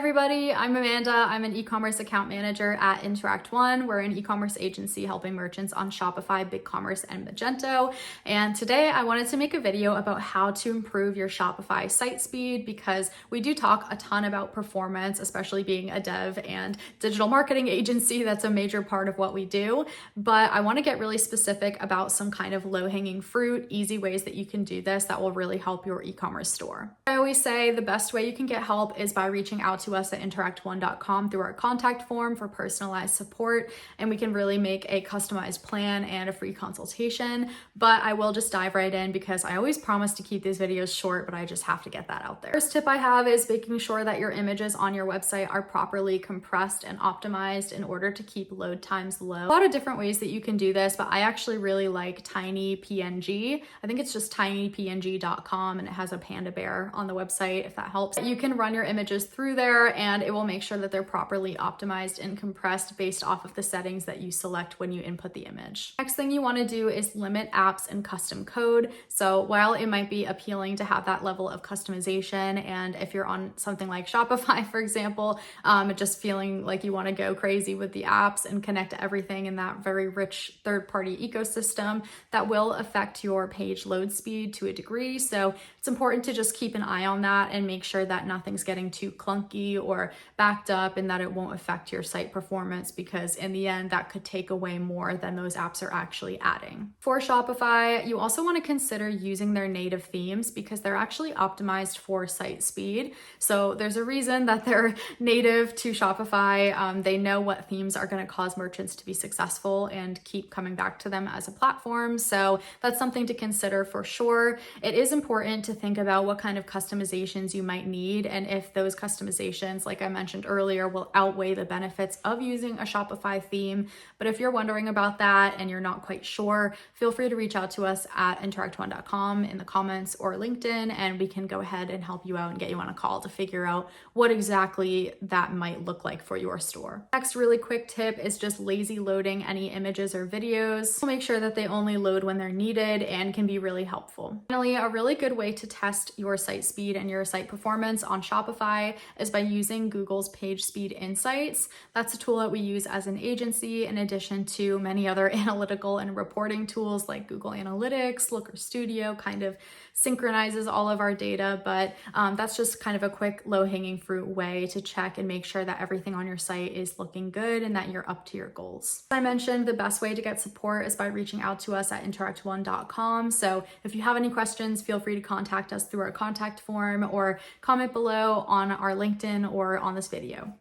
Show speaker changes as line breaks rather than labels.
Everybody, I'm Amanda. I'm an e-commerce account manager at Interact One. We're an e-commerce agency helping merchants on Shopify, BigCommerce, and Magento. And today I wanted to make a video about how to improve your Shopify site speed because we do talk a ton about performance, especially being a dev and digital marketing agency. That's a major part of what we do. But I want to get really specific about some kind of low-hanging fruit, easy ways that you can do this that will really help your e-commerce store. I always say the best way you can get help is by reaching out to us at interactone.com through our contact form for personalized support, and we can really make a customized plan and a free consultation. But I will just dive right in because I always promise to keep these videos short, but I just have to get that out there. First tip I have is making sure that your images on your website are properly compressed and optimized in order to keep load times low. A lot of different ways that you can do this, but I actually really like Tiny PNG. I think it's just tinypng.com and it has a panda bear on the website if that helps. You can run your images through there and it will make sure that they're properly optimized and compressed based off of the settings that you select when you input the image. Next thing you want to do is limit apps and custom code. So while it might be appealing to have that level of customization, and if you're on something like Shopify, for example, just feeling like you want to go crazy with the apps and connect everything in that very rich third-party ecosystem, that will affect your page load speed to a degree. So it's important to just keep an eye on that and make sure that nothing's getting too clunky or backed up and that it won't affect your site performance, because in the end that could take away more than those apps are actually adding. For Shopify, you also want to consider using their native themes because they're actually optimized for site speed. So there's a reason that they're native to Shopify. They know what themes are going to cause merchants to be successful and keep coming back to them as a platform. So that's something to consider for sure. It is important to think about what kind of customizations you might need and if those customizations, like I mentioned earlier, will outweigh the benefits of using a Shopify theme. But if you're wondering about that and you're not quite sure, feel free to reach out to us at interactone.com in the comments or LinkedIn, and we can go ahead and help you out and get you on a call to figure out what exactly that might look like for your store. Next really quick tip is just lazy loading any images or videos. Make sure that they only load when they're needed and can be really helpful. Finally, a really good way to test your site speed and your site performance on Shopify is by using Google's Page Speed Insights. That's a tool that we use as an agency in addition to many other analytical and reporting tools like Google Analytics. Looker Studio kind of synchronizes all of our data, but that's just kind of a quick low-hanging fruit way to check and make sure that everything on your site is looking good and that you're up to your goals. As I mentioned, the best way to get support is by reaching out to us at interactone.com. So if you have any questions, feel free to contact us through our contact form or comment below on our LinkedIn or on this video.